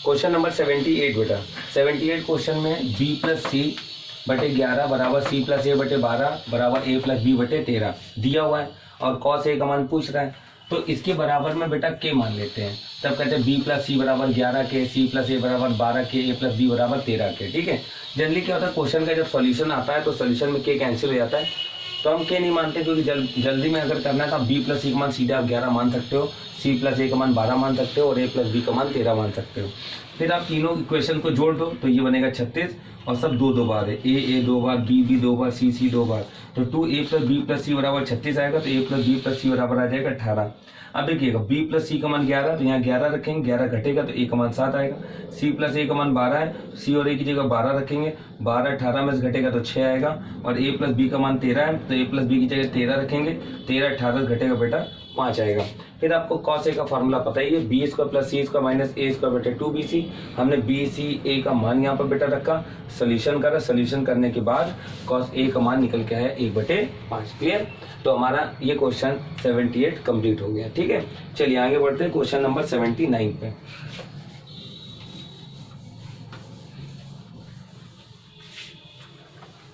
Question number 78 बेटा, 78 question में b plus सी बटे 11 बराबर सी प्लस ए बटे 12 बराबर ए प्लस बी बटे 13 दिया हुआ है और कॉस ए का मान पूछ रहा है। तो इसके बराबर में बेटा के मान लेते हैं, तब कहते हैं b प्लस सी बराबर 11 के, सी प्लस ए बराबर 12 के, ए प्लस बी बराबर 13 के। ठीक है, जनरली क्या होता है क्वेश्चन का जब सॉल्यूशन आता है तो सॉल्यूशन में के कैंसिल हो जाता है, तो हम के नहीं मानते क्योंकि जल्दी में अगर करना है तो b प्लस सी का मान सीधे आप 11 मान सकते हो, सी प्लस ए का मान 12 मान सकते हो और ए प्लस बी का मान 13 मान सकते हो। फिर आप तीनों इक्वेशन को जोड़ दो तो ये बनेगा 36 और सब दो दो बार है, ए 2 बार, बी 2 बार, सी 2 बार, तो 2a प्लस बी प्लस सी बराबर 36 आएगा, तो a प्लस बी प्लस सी बराबर आ जाएगा 18। अब देखिएगा b प्लस सी का मान 11, तो यहाँ 11 रखेंगे, 11 घटेगा तो a का मान 7 आएगा। c प्लस a का मान 12 है, c और a की जगह 12 रखेंगे, 12 18 में से घटेगा तो 6 आएगा, और a प्लस b का मान 13 है तो a प्लस बी की जगह 13 रखेंगे, 13 18 घटेगा बेटा 5 आएगा। फिर आपको कॉस ए का फॉर्मूला पता ही है, बी स्क्वायर प्लस सी स्क्वायर माइनस ए स्क्वायर बटे 2bc। हमने बी सी ए का मान यहाँ पर बेटा रखा, सोल्यूशन करा, सोल्यूशन करने के बाद कॉस ए का मान निकल के आया 1/5। क्लियर, तो हमारा ये क्वेश्चन 78 कंप्लीट हो गया। ठीक है, चलिए आगे बढ़ते हैं क्वेश्चन नंबर 79 पे।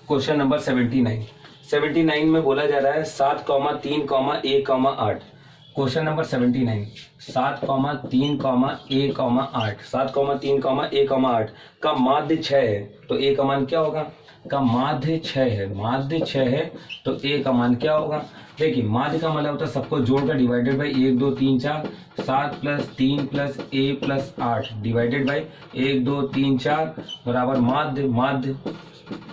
क्वेश्चन नंबर 79 में बोला जा रहा है 7, 3, 1, 8। क्वेश्चन नंबर 79, 7, 3, 1, 8, 7, 3, 1, 8 का माध्य 6 है तो a का मान क्या होगा? का माध्य 6 है, माध्य 6 है तो a का मान क्या होगा? देखिए माध्य का मतलब होता है सबको जोड़कर divided by 1 2 3 4, 7 plus 3 plus a plus 8 divided by 1 2 3 4 बराबर माध्य।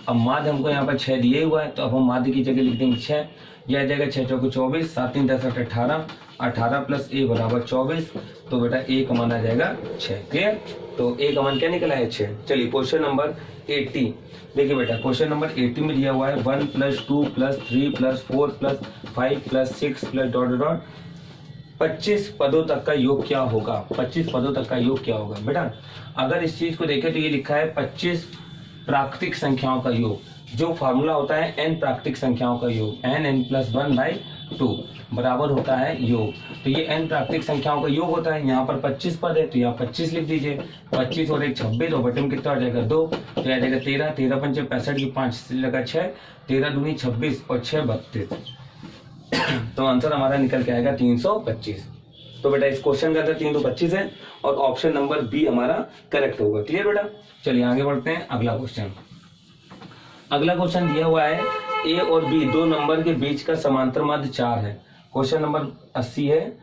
अब माध्य हमको यहाँ पर 6 दिए हुआ है तो अब हम माध्य की जगह लिख देंगे 6, यह आ जाएगा 6 चौके 24, 7 3 10 8 18, 18 प्लस a बराबर 24, तो बेटा a का मान आ जाएगा 6। क्लियर, तो a का मान क्या निकला है 6। चलिए क्वेश्चन नंबर 80 देखिए बेटा, क्वेश्चन नंबर 80 में दिया हुआ है 1 plus 2 plus 3 plus 4 plus 5 plus 6 plus dot dot 25 पदों तक का योग क्या होगा? 25 पदों तक का योग क्या होगा? बेटा अगर इस चीज को देखें तो ये लिखा है 25 प्राकृतिक संख्याओं का योग, जो फार्मूला होता है n प्राकृतिक संख्याओं का योग, n+1/2 बराबर होता है योग। तो ये n प्राकृतिक संख्याओं का योग होता है, यहाँ पर 25 पद है तो यहाँ 25 लिख दीजिए, 25 और 1 26, तो बटे में कितना आ जाएगा 2, तो आ जाएगा 13, 13 पंचे 65 की 5 से लगा 6, 13 दूनी 26 और 6 32, तो आंसर हमारा निकल के आएगा 325। तो बेटा इस क्वेश्चन का आंसर 325 है और ऑप्शन नंबर बी हमारा करेक्ट होगा। क्लियर बेटा, चलिए आगे बढ़ते हैं। अगला क्वेश्चन दिया हुआ है ए और बी दो नंबर के बीच का समांतर माध्य 4 है। क्वेश्चन नंबर 80 है,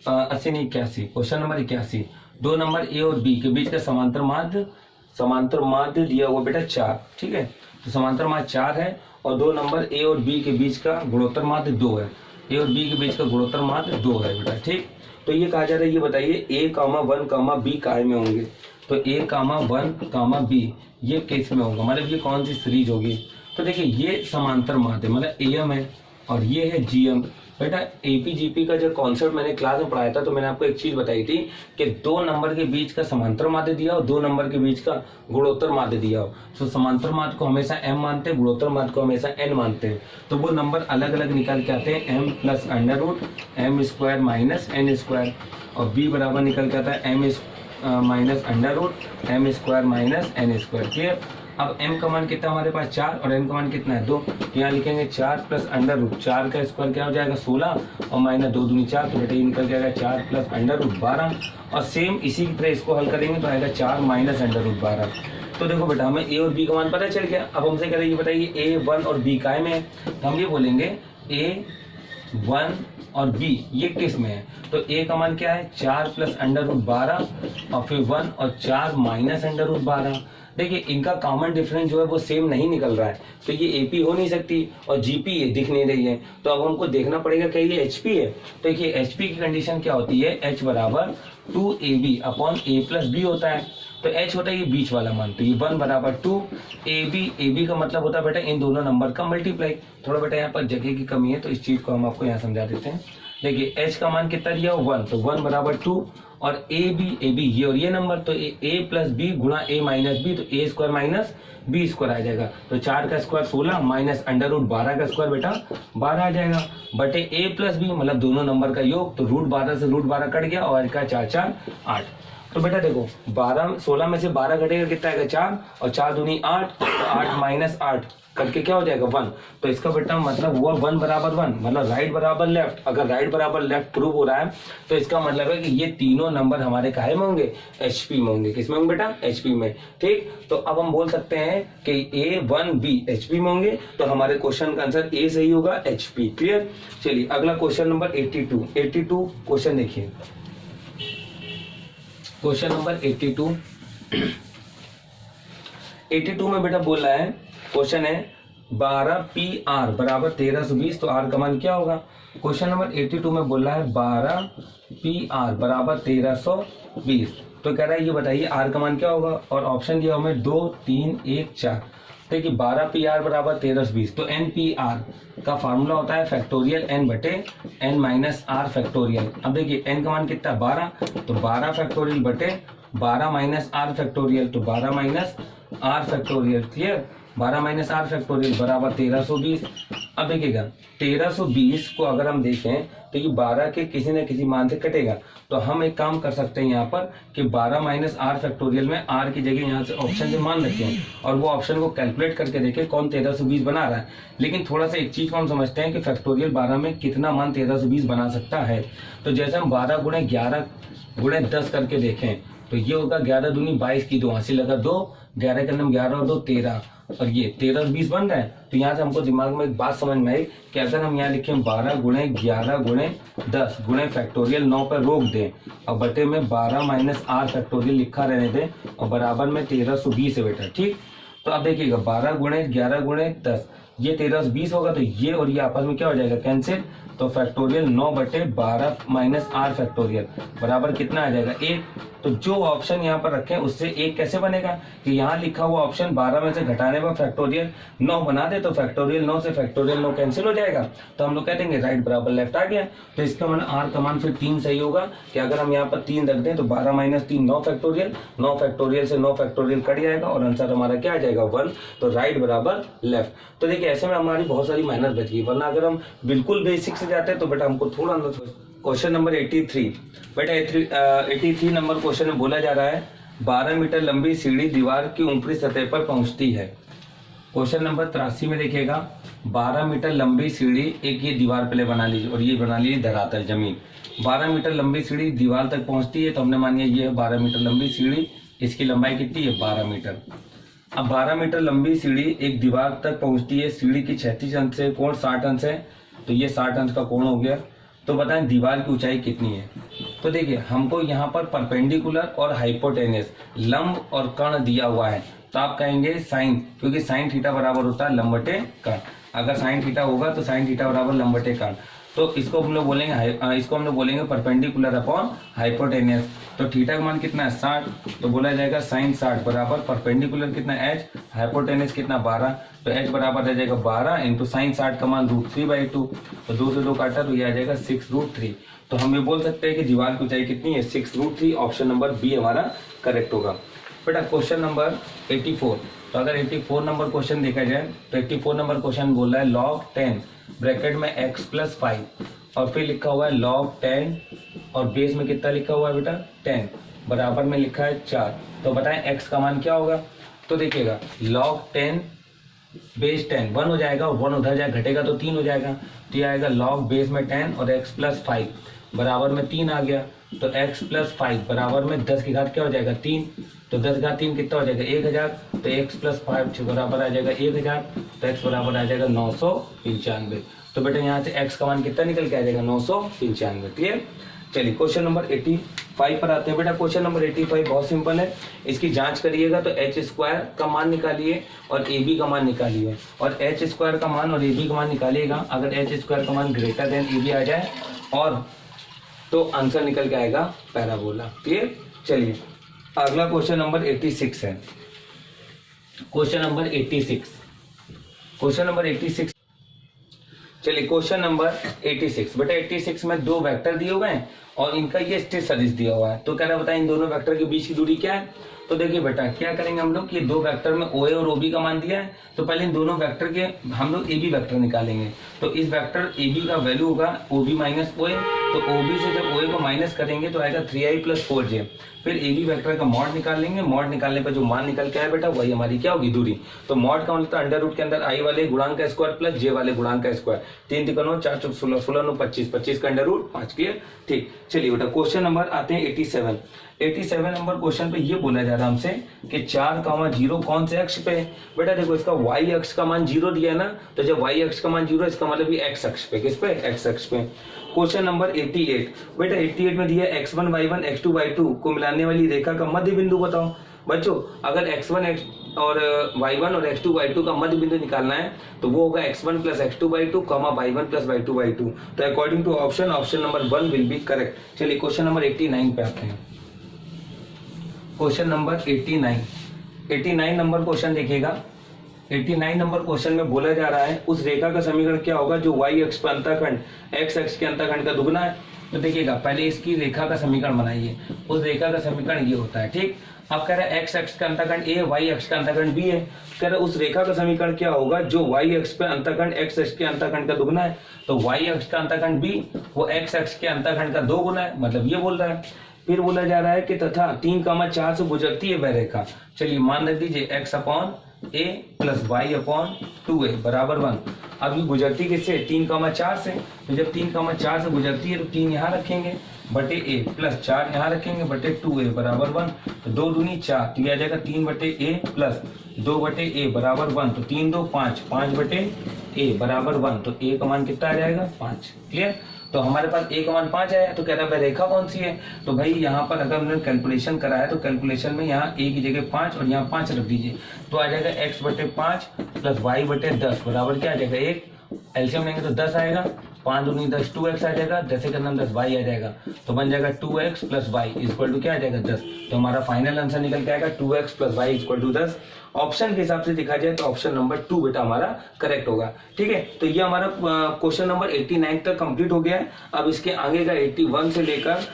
80 नहीं 81, क्वेश्चन नंबर 81, दो नंबर ए और बी के बीच का समांतर माध्य दिया हुआ बेटा 4। ठीक है, तो समांतर माध्य 4 है और दो नंबर ए और बी के बीच का गुणोत्तर माध्य 2 है, ए और बी के बीच का गुणोत्तर माध्य 2 है बेटा। ठीक, तो ये कहा जा रहा है, ये बताइए a, 1, b काय में होंगे? तो a, 1, b ये किस में होगा, मतलब ये कौन सी सीरीज होगी? तो देखिए ये समांतर माध्य मतलब am है और ये है gm। बेटा एपीजीपी का जो कॉन्सेप्ट मैंने क्लास में पढ़ाया था तो मैंने आपको एक चीज बताई थी कि दो नंबर के बीच का समांतर माध्य दिया हो, दो नंबर के बीच का गुणोत्तर माध्य दिया हो, तो समांतर माध्य को हमेशा m मानते हैं, गुणोत्तर माध्य को हमेशा n मानते हैं। तो वो नंबर अलग अलग निकाल के आते हैं, m plus under root m square minus n square, और b बराबर निकल के आता है m minus under root m square minus n square. Clear, अब m का मान कितना हमारे पास 4 और n का मान कितना है 2, तो यहाँ लिखेंगे 4 प्लस अंडर रूट 4 का स्क्वायर क्या हो जाएगा 16 और माइनस 2 दूनी 4, तो बेटा ये निकल जाएगा 4 प्लस अंडर रूट 12, और सेम इसी की तरह इसको हल करेंगे तो आएगा 4 माइनस अंडर रूट 12। तो देखो बेटा हमें a और b का मान पता चल गया। अब हमसे कह रहे हैं बताइए a 1 और b काय में है, तो हम ये बोलेंगे a 1 और b ये किस में है? तो a का मान क्या है 4 प्लस अंडर रूट 12 और फिर 1 और 4 माइनस अंडर रूट 12। देखिए इनका कॉमन डिफरेंस जो है वो सेम नहीं निकल रहा है, तो ये एपी हो नहीं सकती और जीपी ये दिख नहीं रही है, तो अब हमको देखना पड़ेगा क्या ये एचपी है। तो देखिए एचपी की कंडीशन क्या होती है, एच बराबर 2ab upon a plus b होता है, तो h होता है ये बीच वाला मान, तो ये 1 बराबर 2 ab का मतलब होता है बेटा इन दोनों नंबर का मल्टीप्लाई। थोड़ा बेटा यहाँ पर जगह की कमी है तो इस चीज को हम आपको यहाँ समझा देते हैं। देखिए h का मान कितना दिया 1, तो 1 बराबर 2 और ab ये और ये नंबर, तो a प्लस बी गुणा a माइनस बी, तो a square minus b square आ जाएगा, तो 4 का स्क्वायर 16 माइनस अंडर रूट 12 का स्क्वायर बेटा 12 आ जाएगा, बटे a प्लस बी मतलब दोनों नंबर का योग, तो रूट 12 से रूट 12 कट गया और का 4 4 8। तो बेटा देखो 16 में से 12 घटेगा कितना आएगा 4, और 4 दूनी 8, तो 8 माइनस 8 करके क्या हो जाएगा 1। तो इसका बेटा मतलब हुआ 1 बराबर 1, मतलब राइट बराबर लेफ्ट। अगर राइट बराबर लेफ्ट प्रूव हो रहा है तो इसका मतलब है कि ये तीनों नंबर हमारे काहे में होंगे, HP में होंगे। किसमें होंगे बेटा, HP में। ठीक, तो अब हम बोल सकते हैं कि A1B HP में होंगे, तो हमारे क्वेश्चन का आंसर A सही होगा, HP। क्लियर। चलिए अगला क्वेश्चन नंबर 82 क्वेश्चन देखिए। क्वेश्चन नंबर 82 में बेटा बोल रहा है, क्वेश्चन है 12PR बराबर 1320, तो R का मान क्या होगा। क्वेश्चन नंबर 82 में बोल रहा है 12PR बराबर 1320, तो कह रहा है ये बताइए R का मान क्या होगा, और ऑप्शन दिया हमें 2 3 1 4। देखिए 12PR बराबर 1320, तो NPR का फार्मूला होता है फैक्टोरियल n बटे n माइनस आर फैक्टोरियल। अब देखिए n का मान कितना 12, तो 12 फैक्टोरियल बटे 12 माइनस आर फैक्टोरियल, तो 12 minus R factorial. Clear, 12 minus R factorial बराबर 1320। अब देखिएगा 1320 को अगर हम देखें तो ये 12 के किसी न किसी मान से कटेगा, तो हम एक काम कर सकते हैं यहाँ पर कि 12 माइनस आर फैक्टोरियल में आर की जगह यहाँ से ऑप्शन से मान रखें और वो ऑप्शन को कैलकुलेट करके देखें कौन 1320 बना रहा है। लेकिन थोड़ा सा एक चीज को हम समझते हैं कि फैक्टोरियल 12 में कितना मान 1320 बना सकता है। तो जैसे हम 12 गुणे 11 गुणे 10 करके देखें तो ये होगा 11 दूनी 22 की 2 हासिल लगा 2, 11 के अंदर 11 और 2 13, और ये 13 और 20 बन रहा है। तो यहाँ से हमको दिमाग में एक बात समझ में आई कि अगर हम यहाँ लिखें 12 गुणे 11 गुणे 10 गुणे फैक्टोरियल 9 पर रोक दें और बटे में 12 माइनस आर फैक्टोरियल लिखा रहने दें और बराबर में 1320 है बेटा। ठीक, तो अब देखिएगा 12 गुणे 11 गुणे 10 ये 1320 होगा, तो ये और ये आपस में क्या हो जाएगा कैंसिल, तो फैक्टोरियल 9 बटे 12 माइनस आर फैक्टोरियल बराबर कितना आ जाएगा 1। तो जो ऑप्शन यहाँ पर रखें उससे 1 कैसे बनेगा कि यहाँ लिखा हुआ ऑप्शन 12 में से घटाने पर फैक्टोरियल 9 बना दे, तो फैक्टोरियल 9 से फैक्टोरियल 9 कैंसिल हो जाएगा, तो हम लोग कह देंगे राइट बराबर लेफ्ट आ गया। तो इसका मान आर का मान फिर 3 सही होगा कि अगर हम यहाँ पर 3 रख दें तो 12 माइनस 3 9 फैक्टोरियल से 9 फैक्टोरियल कट जाएगा और आंसर हमारा क्या आ जाएगा 1। तो राइट बराबर लेफ्ट। तो देखिए ऐसे में हमारी बहुत सारी मेहनत बच गई, वरना अगर हम बिल्कुल बेसिक से जाते हैं तो बेटा हमको थोड़ा क्वेश्चन नंबर 83 बेटा 83 नंबर क्वेश्चन में बोला जा रहा है 12 मीटर लंबी सीढ़ी दीवार की ऊपरी सतह पर पहुंचती है। क्वेश्चन नंबर 83 में देखिएगा 12 मीटर लंबी सीढ़ी, एक ये दीवार पहले बना लीजिए और ये बना लीजिए धरातल जमीन। 12 मीटर लंबी सीढ़ी दीवार तक पहुंचती है, तो हमने मान लिया ये है 12 मीटर लंबी सीढ़ी, इसकी लंबाई कितनी है 12 मीटर। अब 12 मीटर लंबी सीढ़ी एक दीवार तक पहुंचती है, सीढ़ी की 36 अंश से कोण 60 अंश है, तो ये 60 अंश का कोण हो गया। तो बताएं दीवार की ऊंचाई कितनी है। तो देखिए हमको यहाँ पर परपेंडिकुलर और हाइपोटेनस लंब और कर्ण दिया हुआ है, तो आप कहेंगे साइन, क्योंकि साइन थीटा बराबर होता है लंब बटे कर्ण। अगर साइन थीटा होगा तो साइन थीटा बराबर लंब बटे कर्ण, तो इसको हम लोग बोलेंगे परपेंडिकुलर अपॉन हाइपोटेनस। तो थीटा का मान कितना है 60, तो बोला जाएगा साइन 60 बराबर परपेंडिकुलर कितना h, हाइपोटेनस कितना 12, तो h बराबर रह जाएगा 12 इंटू साइन 60 का मान √3/2, तो 2 से 2 काटा तो ये आ जाएगा 6√3। तो हम ये बोल सकते हैं कि दीवार की ऊंचाई कितनी है 6√3। ऑप्शन नंबर बी हमारा करेक्ट होगा। बेटा क्वेश्चन नंबर 84, तो अगर 84 नंबर क्वेश्चन देखा जाए तो 84 नंबर क्वेश्चन बोल रहा है log 10 ब्रैकेट में x + 5 और फिर लिखा हुआ है log 10 और बेस में कितना लिखा हुआ है बेटा 10 बराबर में लिखा है 4। तो बताएं x का मान क्या होगा। तो देखिएगा log 10 बेस 10 1 हो जाएगा और 1 उधर जाए घटेगा तो 3 हो जाएगा, तो ये आएगा log बेस में 10 और x + 5 बराबर में 3 आ गया, तो x + 5 बराबर में 10 की घात क्या हो जाएगा 3, तो 10 घात 3 कितना हो जाएगा 1000, तो x + 5 बराबर आ जाएगा 1000, तो x बराबर आ जाएगा 995। तो बेटा यहाँ से x का मान कितना निकल के आ जाएगा 995। क्लियर। चलिए क्वेश्चन नंबर 85 पर आते हैं। बेटा क्वेश्चन नंबर 85 बहुत सिंपल है, इसकी जांच करिएगा तो h² का मान निकालिए और ab का मान निकालिए, और h² का मान और ab का मान निकालिएगा। अगर h² का मान ग्रेटर देन ab आ जाए और तो आंसर निकल के आएगा पैराबोला। क्लियर। चलिए अगला क्वेश्चन नंबर 86 है। क्वेश्चन नंबर 86 चलिए क्वेश्चन नंबर 86 बेटा 86 में 2 वेक्टर दिए हुए हैं और इनका ये स्ट्रेट सदिश दिया हुआ है। तो कह रहा बताए इन दोनों वेक्टर के बीच की दूरी क्या है। तो देखिए बेटा क्या करेंगे हम लोग, ये दो वेक्टर में OA और OB का मान दिया है, तो पहले इन दोनों वेक्टर के हम लोग AB वेक्टर निकालेंगे। तो इस वेक्टर AB का वैल्यू होगा OB माइनस OA, तो OB से जब OA को माइनस करेंगे तो आएगा 3i प्लस 4j। फिर AB वेक्टर का मॉड निकालेंगे, मॉड निकालने पर जो मान निकल के आए बेटा वही हमारी क्या होगी दूरी। तो मॉड का मतलब अंडर रूट के अंदर i वाले गुणांक का स्क्वायर प्लस j वाले गुणांक का स्क्वायर, 3 3 9 4 4 16 16 9 25, 25 का अंडर रूट 5 के। ठीक, चलिए बेटा क्वेश्चन नंबर आते हैं 87 नंबर क्वेश्चन पे ये बोला जा रहा है हमसे कि 4,0 कौन से अक्ष पे है। बेटा देखो इसका y अक्ष का मान 0 दिया है ना, तो जब y अक्ष का मान 0 है इसका मतलब ये x अक्ष पे, किस पे, x अक्ष पे। क्वेश्चन नंबर 88, बेटा 88 में दिया x1 y1 x2 y2 को मिलाने वाली रेखा का मध्य बिंदु बताओ। बच्चों अगर x1 और y1 और x2 y2 का मध्य बिंदु निकालना है तो वो होगा x1 plus x2 y2 y1 plus y2 y2। तो according to option number 1 will be correct. चलिए क्वेश्चन नंबर 89 पे आते हैं। क्वेश्चन नंबर 89 नंबर क्वेश्चन देखिएगा। 89 नंबर क्वेश्चन में बोला जा रहा है उस रेखा का समीकरण क्या होगा जो y अक्ष पर अंतःखंड x अक्ष के अंतःखंड का दुगुना है। तो देखिएगा पहले इसकी रेखा का समीकरण बनाइए, उस रेखा का समीकरण ये होता है। ठीक, अब कह रहा है x अक्ष का अंतःखंड A, y अक्ष का अंतःखंड B है। कह रहा है उस रेखा का समीकरण क्या होगा जो y अक्ष पे अंतःखंड x अक्ष के अंतःखंड का दुगुना है। तो y अक्ष का अंतःखंड B वो x अक्ष के अंतःखंड का 2 गुना है, मतलब ये बोल रहा है। फिर बोला जा रहा है कि तथा 3,4 से गुजरती है वह रेखा। चलिए मान रख दीजिए x upon a plus y upon 2a बराबर 1। अब ये गुजरती किससे, 3,4 से, तो जब 3,4 से गुजरती है तो 3 यहाँ रखेंगे बटे a प्लस 4 यहाँ रखेंगे बटे 2a बराबर 1। तो 2 दूनी 4, तो यह आ जाएगा 3 बटे a प्लस 2 बटे a बराबर 1। तो 3 2 5, 5 बटे a बराबर 1। तो a का मान कितना आ जाएगा 5। क्लियर। तो हमारे पास a का मान 5 आया, तो कह रहा है रेखा कौन सी है। तो भाई यहाँ पर अगर हमने कैलकुलेशन करा है तो कैलकुलेशन में यहाँ a की जगह 5 और यहाँ 5 रख दीजिए, तो आ जाएगा x बटे 5 प्लस y बटे 10 बराबर क्या आ जाएगा 1। एलसीएम लेंगे तो 10 आएगा, 5 दूनी 10, 2x आ जाएगा, 10 के अंदर 10 y आ जाएगा, तो बन जाएगा 2x plus y equal to क्या आ जाएगा 10। तो हमारा फाइनल आंसर निकल के आएगा 2x plus y equal to 10। Option के हिसाब से देखा जाए तो ऑप्शन नंबर 2 बेटा हमारा करेक्ट होगा। ठीक है, तो ये हमारा क्वेश्चन नंबर 89 तक कंप्लीट हो गया है। अब इसके आगे का 81 से लेकर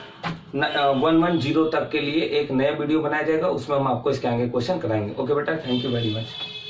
110 तक के लिए एक नया वीडियो बनाया जाएगा, उसमें हम आपको इसके आगे क्वेश्चन कराएंगे। ओके बेटा, थैंक यू वेरी मच।